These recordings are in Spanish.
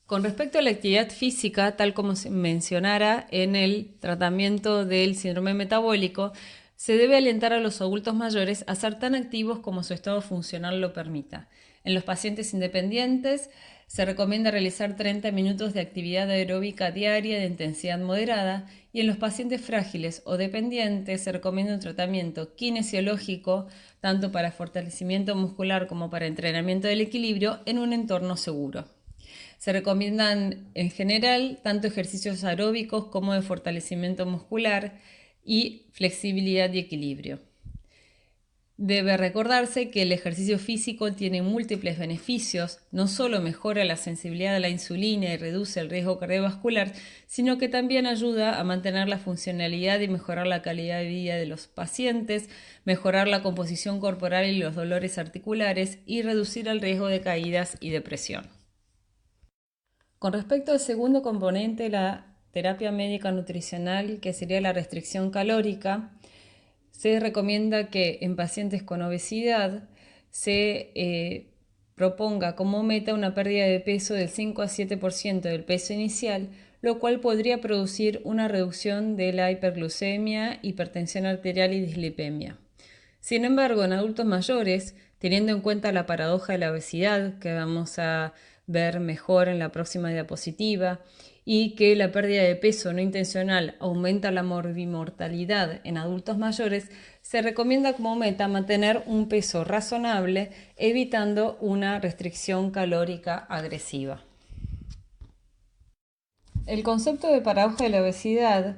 Con respecto a la actividad física, tal como se mencionara en el tratamiento del síndrome metabólico, se debe alentar a los adultos mayores a ser tan activos como su estado funcional lo permita. En los pacientes independientes se recomienda realizar 30 minutos de actividad aeróbica diaria de intensidad moderada y en los pacientes frágiles o dependientes se recomienda un tratamiento kinesiológico tanto para fortalecimiento muscular como para entrenamiento del equilibrio en un entorno seguro. Se recomiendan en general tanto ejercicios aeróbicos como de fortalecimiento muscular y flexibilidad y equilibrio. Debe recordarse que el ejercicio físico tiene múltiples beneficios, no solo mejora la sensibilidad a la insulina y reduce el riesgo cardiovascular, sino que también ayuda a mantener la funcionalidad y mejorar la calidad de vida de los pacientes, mejorar la composición corporal y los dolores articulares y reducir el riesgo de caídas y depresión. Con respecto al segundo componente, la terapia médica nutricional, que sería la restricción calórica, se recomienda que en pacientes con obesidad se proponga como meta una pérdida de peso del 5 a 7% del peso inicial, lo cual podría producir una reducción de la hiperglucemia, hipertensión arterial y dislipemia. Sin embargo, en adultos mayores, teniendo en cuenta la paradoja de la obesidad, que vamos a ver mejor en la próxima diapositiva, y que la pérdida de peso no intencional aumenta la morbimortalidad en adultos mayores, se recomienda como meta mantener un peso razonable, evitando una restricción calórica agresiva. El concepto de paradoja de la obesidad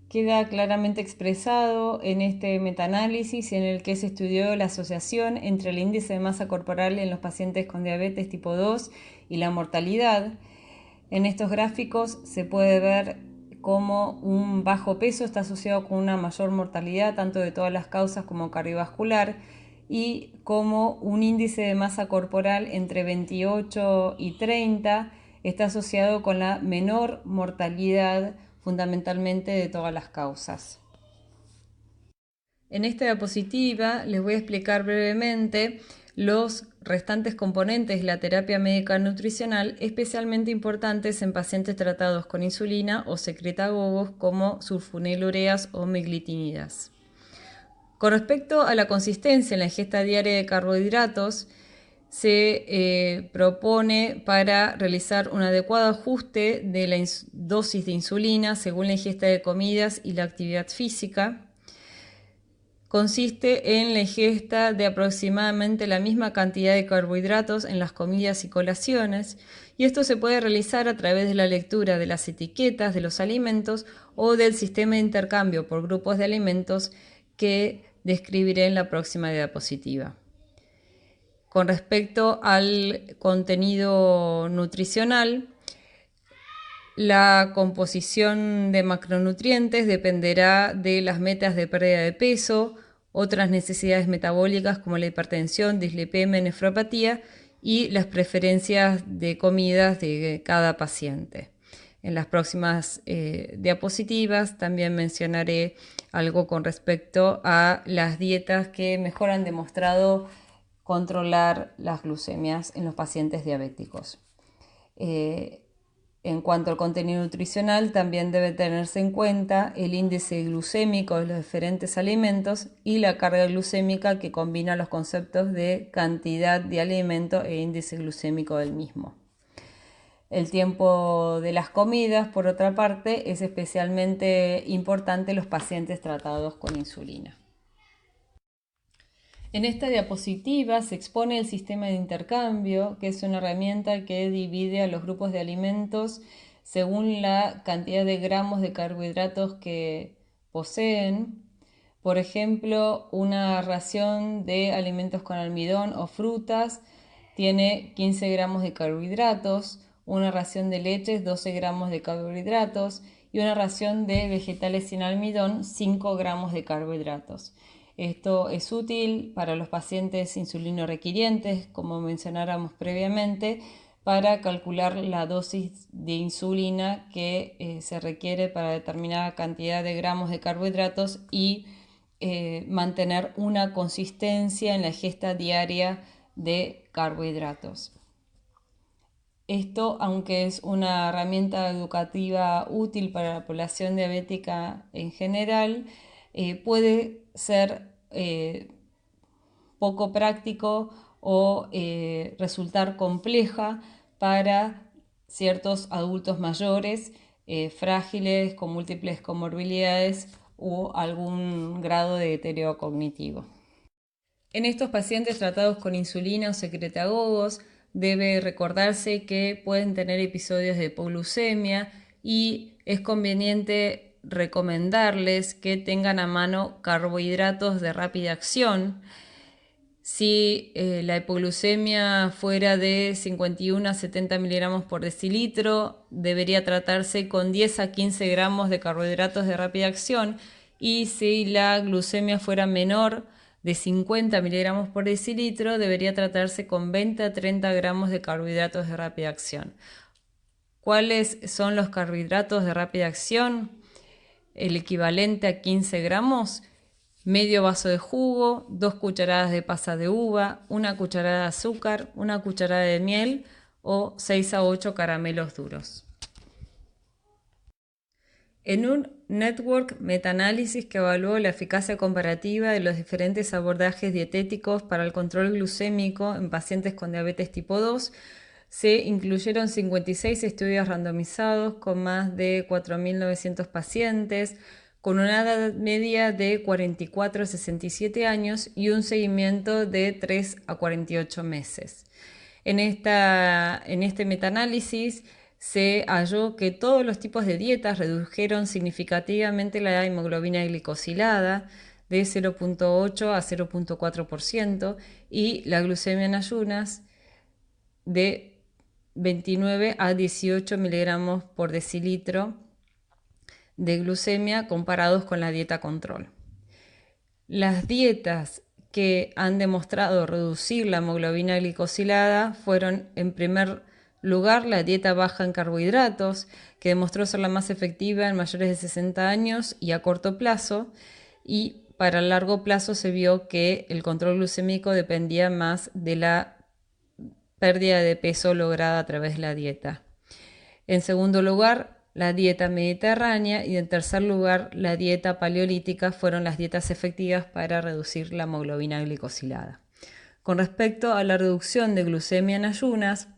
queda claramente expresado en este metaanálisis en el que se estudió la asociación entre el índice de masa corporal en los pacientes con diabetes tipo 2 y la mortalidad. En estos gráficos se puede ver cómo un bajo peso está asociado con una mayor mortalidad, tanto de todas las causas como cardiovascular, y como un índice de masa corporal entre 28 y 30 está asociado con la menor mortalidad fundamentalmente de todas las causas. En esta diapositiva les voy a explicar brevemente los restantes componentes de la terapia médica nutricional, especialmente importantes en pacientes tratados con insulina o secretagogos como sulfonilureas o meglitinidas. Con respecto a la consistencia en la ingesta diaria de carbohidratos, se propone para realizar un adecuado ajuste de la dosis de insulina según la ingesta de comidas y la actividad física. Consiste en la ingesta de aproximadamente la misma cantidad de carbohidratos en las comidas y colaciones, y esto se puede realizar a través de la lectura de las etiquetas de los alimentos o del sistema de intercambio por grupos de alimentos que describiré en la próxima diapositiva. Con respecto al contenido nutricional, la composición de macronutrientes dependerá de las metas de pérdida de peso, otras necesidades metabólicas como la hipertensión, dislipemia, nefropatía y las preferencias de comidas de cada paciente. En las próximas diapositivas también mencionaré algo con respecto a las dietas que mejor han demostrado controlar las glucemias en los pacientes diabéticos. En cuanto al contenido nutricional, también debe tenerse en cuenta el índice glucémico de los diferentes alimentos y la carga glucémica, que combina los conceptos de cantidad de alimento e índice glucémico del mismo. El tiempo de las comidas, por otra parte, es especialmente importante en los pacientes tratados con insulina. En esta diapositiva se expone el sistema de intercambio, que es una herramienta que divide a los grupos de alimentos según la cantidad de gramos de carbohidratos que poseen. Por ejemplo, una ración de alimentos con almidón o frutas tiene 15 gramos de carbohidratos, una ración de leches 12 gramos de carbohidratos y una ración de vegetales sin almidón 5 gramos de carbohidratos. Esto es útil para los pacientes insulino requirientes, como mencionáramos previamente, para calcular la dosis de insulina que se requiere para determinada cantidad de gramos de carbohidratos y mantener una consistencia en la ingesta diaria de carbohidratos. Esto, aunque es una herramienta educativa útil para la población diabética en general, puede ser poco práctico o resultar compleja para ciertos adultos mayores, frágiles, con múltiples comorbilidades o algún grado de deterioro cognitivo. En estos pacientes tratados con insulina o secretagogos, debe recordarse que pueden tener episodios de hipoglucemia y es conveniente recomendarles que tengan a mano carbohidratos de rápida acción. Si la hipoglucemia fuera de 51 a 70 miligramos por decilitro, debería tratarse con 10 a 15 gramos de carbohidratos de rápida acción, y si la glucemia fuera menor de 50 miligramos por decilitro, debería tratarse con 20 a 30 gramos de carbohidratos de rápida acción. ¿Cuáles son los carbohidratos de rápida acción? El equivalente a 15 gramos: medio vaso de jugo, 2 cucharadas de pasa de uva, 1 cucharada de azúcar, 1 cucharada de miel o 6 a 8 caramelos duros. En un network metaanálisis que evaluó la eficacia comparativa de los diferentes abordajes dietéticos para el control glucémico en pacientes con diabetes tipo 2, se incluyeron 56 estudios randomizados con más de 4.900 pacientes, con una edad media de 44 a 67 años y un seguimiento de 3 a 48 meses. En este metaanálisis se halló que todos los tipos de dietas redujeron significativamente la hemoglobina glicosilada de 0.8 a 0.4% y la glucemia en ayunas de 29 a 18 miligramos por decilitro de glucemia comparados con la dieta control. Las dietas que han demostrado reducir la hemoglobina glicosilada fueron, en primer lugar, la dieta baja en carbohidratos, que demostró ser la más efectiva en mayores de 60 años y a corto plazo, y para el largo plazo se vio que el control glucémico dependía más de la pérdida de peso lograda a través de la dieta. En segundo lugar, la dieta mediterránea, y en tercer lugar, la dieta paleolítica fueron las dietas efectivas para reducir la hemoglobina glicosilada. Con respecto a la reducción de glucemia en ayunas,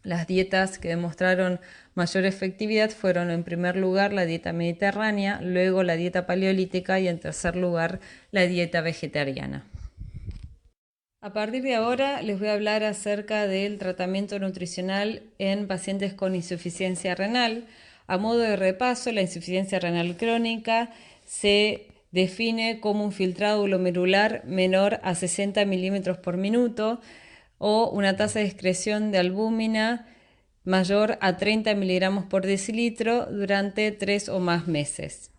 las dietas que demostraron mayor efectividad fueron, en primer lugar, la dieta mediterránea, luego la dieta paleolítica y, en tercer lugar, la dieta vegetariana. A partir de ahora les voy a hablar acerca del tratamiento nutricional en pacientes con insuficiencia renal. A modo de repaso, la insuficiencia renal crónica se define como un filtrado glomerular menor a 60 milímetros por minuto o una tasa de excreción de albúmina mayor a 30 miligramos por decilitro durante 3 o más meses.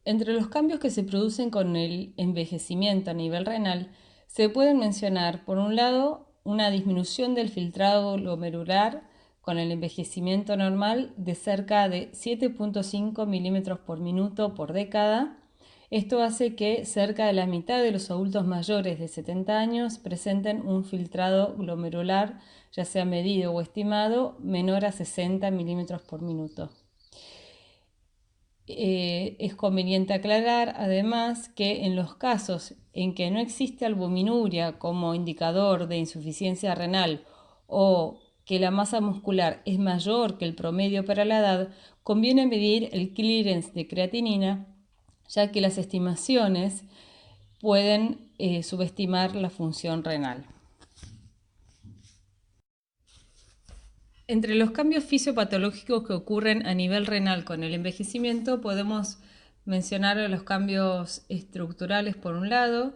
Entre los cambios que se producen con el envejecimiento a nivel renal, se pueden mencionar, por un lado, una disminución del filtrado glomerular con el envejecimiento normal de cerca de 7.5 milímetros por minuto por década. Esto hace que cerca de la mitad de los adultos mayores de 70 años presenten un filtrado glomerular, ya sea medido o estimado, menor a 60 milímetros por minuto. Es conveniente aclarar además que en los casos en que no existe albuminuria como indicador de insuficiencia renal o que la masa muscular es mayor que el promedio para la edad, conviene medir el clearance de creatinina, ya que las estimaciones pueden subestimar la función renal. Entre los cambios fisiopatológicos que ocurren a nivel renal con el envejecimiento podemos mencionar los cambios estructurales por un lado.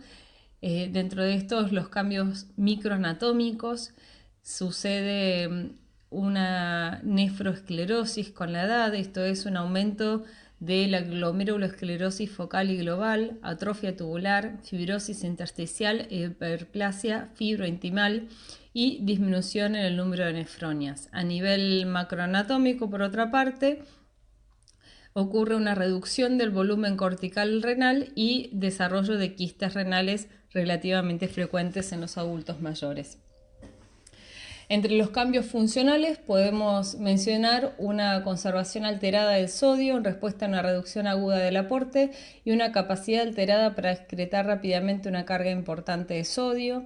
Dentro de estos, los cambios microanatómicos. Sucede una nefroesclerosis con la edad, esto es un aumento de la glomerulosclerosis focal y global, atrofia tubular, fibrosis intersticial, hiperplasia fibrointimal y disminución en el número de nefronias. A nivel macroanatómico, por otra parte, ocurre una reducción del volumen cortical renal y desarrollo de quistes renales relativamente frecuentes en los adultos mayores. Entre los cambios funcionales podemos mencionar una conservación alterada del sodio en respuesta a una reducción aguda del aporte y una capacidad alterada para excretar rápidamente una carga importante de sodio.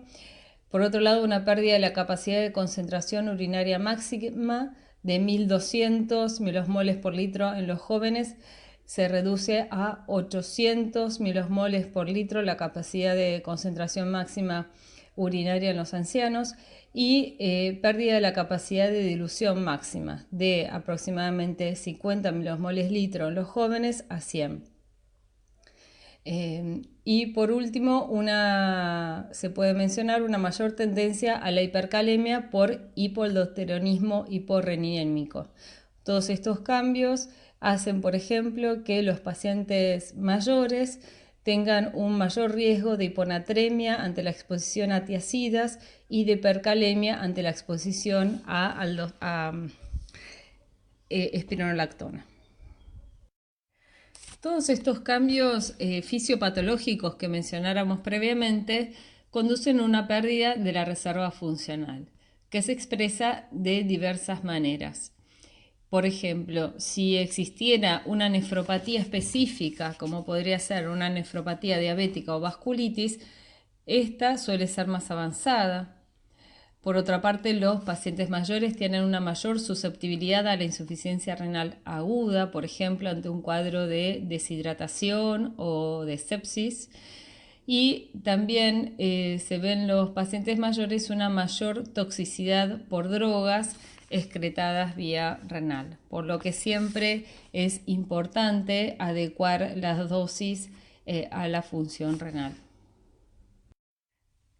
Por otro lado, una pérdida de la capacidad de concentración urinaria máxima de 1200 milosmoles por litro en los jóvenes se reduce a 800 milosmoles por litro la capacidad de concentración máxima urinaria en los ancianos y pérdida de la capacidad de dilución máxima de aproximadamente 50 milosmoles litro en los jóvenes a 100. Y por último, se puede mencionar una mayor tendencia a la hipercalemia por hipoaldosteronismo hiporreninémico. Todos estos cambios hacen, por ejemplo, que los pacientes mayores tengan un mayor riesgo de hiponatremia ante la exposición a tiazidas y de hipercalemia ante la exposición a espironolactona. Todos estos cambios fisiopatológicos que mencionáramos previamente conducen a una pérdida de la reserva funcional, que se expresa de diversas maneras. Por ejemplo, si existiera una nefropatía específica, como podría ser una nefropatía diabética o vasculitis, esta suele ser más avanzada. Por otra parte, los pacientes mayores tienen una mayor susceptibilidad a la insuficiencia renal aguda, por ejemplo, ante un cuadro de deshidratación o de sepsis. Y también se ve en los pacientes mayores una mayor toxicidad por drogas excretadas vía renal, por lo que siempre es importante adecuar las dosis a la función renal.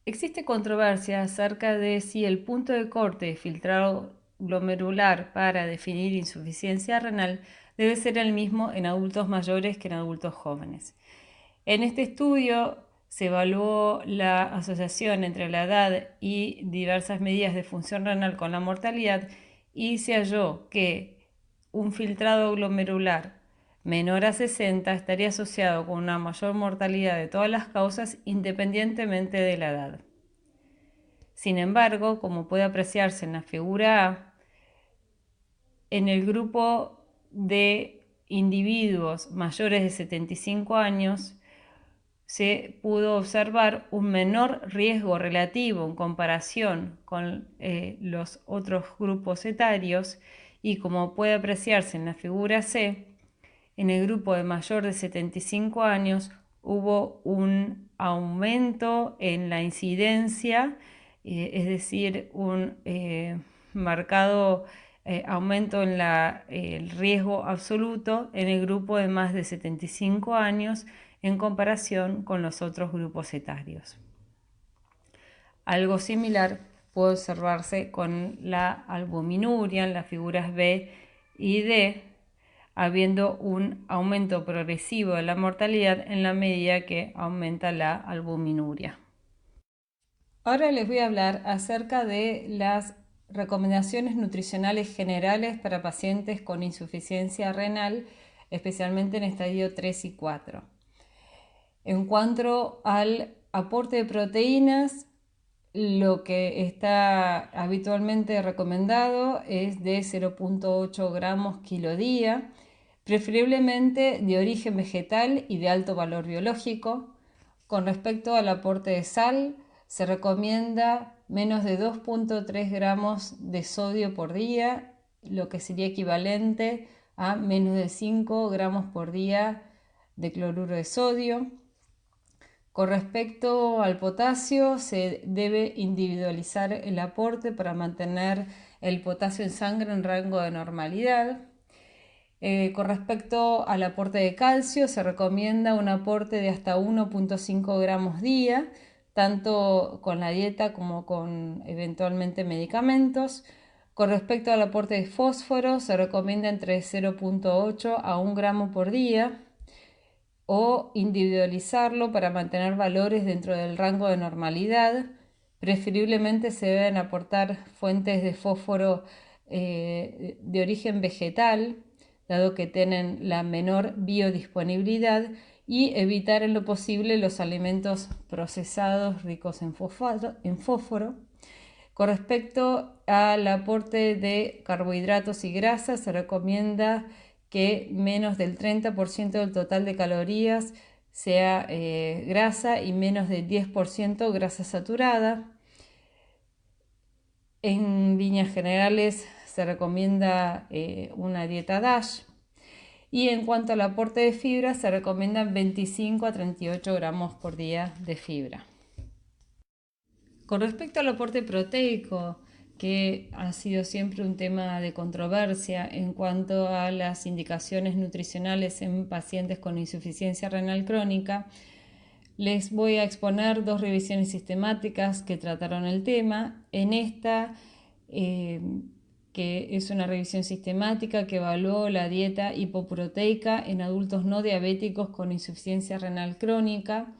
Existe controversia acerca de si el punto de corte de filtrado glomerular para definir insuficiencia renal debe ser el mismo en adultos mayores que en adultos jóvenes. En este estudio se evaluó la asociación entre la edad y diversas medidas de función renal con la mortalidad y se halló que un filtrado glomerular menor a 60 estaría asociado con una mayor mortalidad de todas las causas independientemente de la edad. Sin embargo, como puede apreciarse en la figura A, en el grupo de individuos mayores de 75 años se pudo observar un menor riesgo relativo en comparación con los otros grupos etarios y como puede apreciarse en la figura C, en el grupo de mayor de 75 años hubo un aumento en la incidencia, es decir, un marcado aumento en el riesgo absoluto en el grupo de más de 75 años en comparación con los otros grupos etarios. Algo similar puede observarse con la albuminuria en las figuras B y D, habiendo un aumento progresivo de la mortalidad en la medida que aumenta la albuminuria. Ahora les voy a hablar acerca de las recomendaciones nutricionales generales para pacientes con insuficiencia renal, especialmente en estadio 3 y 4. En cuanto al aporte de proteínas, lo que está habitualmente recomendado es de 0,8 gramos kilo día, preferiblemente de origen vegetal y de alto valor biológico. Con respecto al aporte de sal, se recomienda menos de 2,3 gramos de sodio por día, lo que sería equivalente a menos de 5 gramos por día de cloruro de sodio. Con respecto al potasio, se debe individualizar el aporte para mantener el potasio en sangre en rango de normalidad. Con respecto al aporte de calcio, se recomienda un aporte de hasta 1,5 gramos día, tanto con la dieta como con eventualmente medicamentos. Con respecto al aporte de fósforo, se recomienda entre 0,8 a 1 gramo por día o individualizarlo para mantener valores dentro del rango de normalidad. Preferiblemente se deben aportar fuentes de fósforo de origen vegetal, dado que tienen la menor biodisponibilidad, y evitar en lo posible los alimentos procesados ricos en fósforo. Con respecto al aporte de carbohidratos y grasas, se recomienda que menos del 30% del total de calorías sea grasa y menos del 10% grasa saturada. En líneas generales se recomienda una dieta DASH. Y en cuanto al aporte de fibra, se recomiendan 25 a 38 gramos por día de fibra. Con respecto al aporte proteico, que ha sido siempre un tema de controversia en cuanto a las indicaciones nutricionales en pacientes con insuficiencia renal crónica, les voy a exponer dos revisiones sistemáticas que trataron el tema. En esta, que es una revisión sistemática que evaluó la dieta hipoproteica en adultos no diabéticos con insuficiencia renal crónica,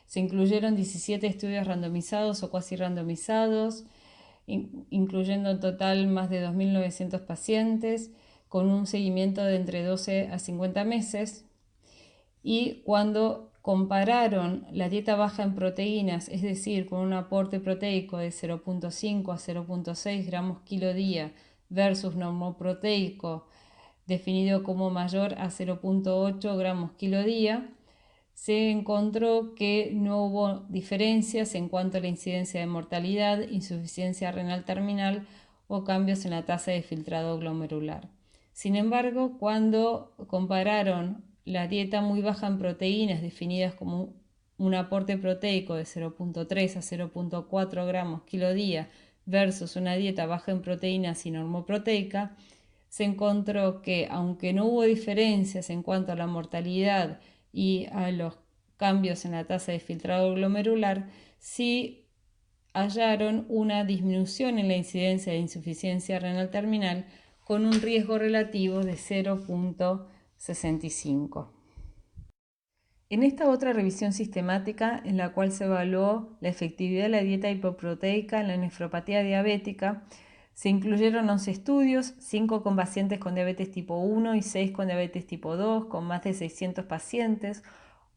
se incluyeron 17 estudios randomizados o cuasi randomizados, incluyendo en total más de 2.900 pacientes, con un seguimiento de entre 12 a 50 meses. Y cuando compararon la dieta baja en proteínas, es decir, con un aporte proteico de 0.5 a 0.6 gramos kilo día versus normoproteico definido como mayor a 0.8 gramos kilo día, se encontró que no hubo diferencias en cuanto a la incidencia de mortalidad, insuficiencia renal terminal o cambios en la tasa de filtrado glomerular. Sin embargo, cuando compararon la dieta muy baja en proteínas, definidas como un aporte proteico de 0.3 a 0.4 gramos kilo día, versus una dieta baja en proteínas y normoproteica, se encontró que, aunque no hubo diferencias en cuanto a la mortalidad y a los cambios en la tasa de filtrado glomerular, sí hallaron una disminución en la incidencia de insuficiencia renal terminal con un riesgo relativo de 0.65. En esta otra revisión sistemática, en la cual se evaluó la efectividad de la dieta hipoproteica en la nefropatía diabética, se incluyeron 11 estudios, 5 con pacientes con diabetes tipo 1 y 6 con diabetes tipo 2, con más de 600 pacientes,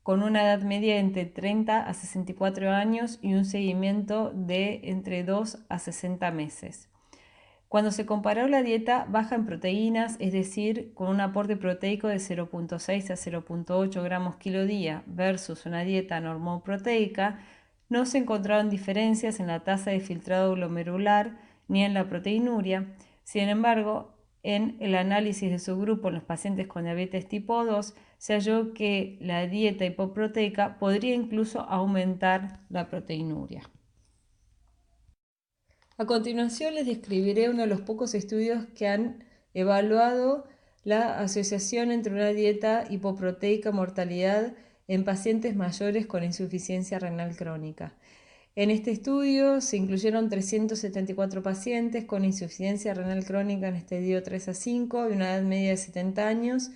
con una edad media de entre 30 a 64 años y un seguimiento de entre 2 a 60 meses. Cuando se comparó la dieta baja en proteínas, es decir, con un aporte proteico de 0.6 a 0.8 gramos kilo día versus una dieta normoproteica, no se encontraron diferencias en la tasa de filtrado glomerular ni en la proteinuria. Sin embargo, en el análisis de subgrupo en los pacientes con diabetes tipo 2, se halló que la dieta hipoproteica podría incluso aumentar la proteinuria. A continuación les describiré uno de los pocos estudios que han evaluado la asociación entre una dieta hipoproteica y mortalidad en pacientes mayores con insuficiencia renal crónica. En este estudio se incluyeron 374 pacientes con insuficiencia renal crónica en estadio 3 a 5 y una edad media de 70 años,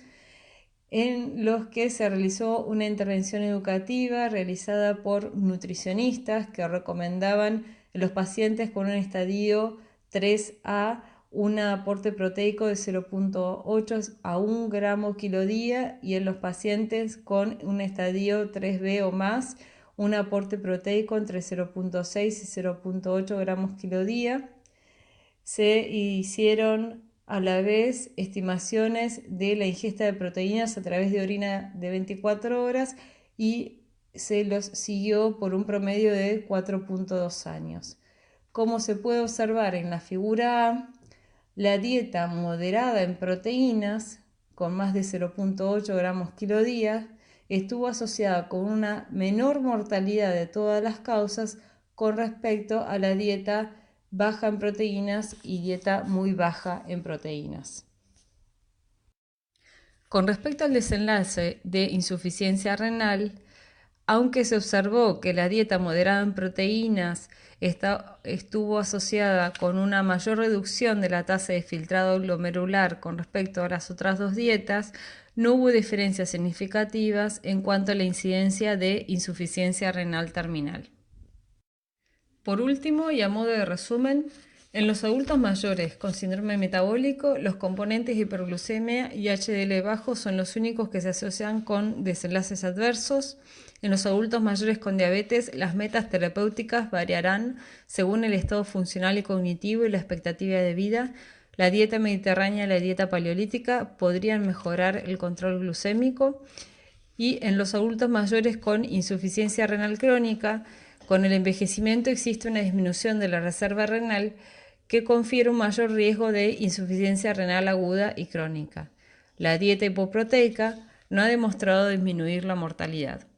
en los que se realizó una intervención educativa realizada por nutricionistas que recomendaban en los pacientes con un estadio 3A un aporte proteico de 0.8 a 1 gramo kilo día y en los pacientes con un estadio 3B o más un aporte proteico entre 0.6 y 0.8 gramos kilo día. Se hicieron a la vez estimaciones de la ingesta de proteínas a través de orina de 24 horas y se los siguió por un promedio de 4.2 años. Como se puede observar en la figura A, la dieta moderada en proteínas, con más de 0.8 gramos kilo día, estuvo asociada con una menor mortalidad de todas las causas con respecto a la dieta baja en proteínas y dieta muy baja en proteínas. Con respecto al desenlace de insuficiencia renal, aunque se observó que la dieta moderada en proteínas estuvo asociada con una mayor reducción de la tasa de filtrado glomerular con respecto a las otras dos dietas, no hubo diferencias significativas en cuanto a la incidencia de insuficiencia renal terminal. Por último, y a modo de resumen, En los adultos mayores con síndrome metabólico, los componentes hiperglucemia y HDL bajo son los únicos que se asocian con desenlaces adversos. En los adultos mayores con diabetes, las metas terapéuticas variarán según el estado funcional y cognitivo y la expectativa de vida. La dieta mediterránea y la dieta paleolítica podrían mejorar el control glucémico. Y en los adultos mayores con insuficiencia renal crónica, con el envejecimiento existe una disminución de la reserva renal que confiere un mayor riesgo de insuficiencia renal aguda y crónica. La dieta hipoproteica no ha demostrado disminuir la mortalidad.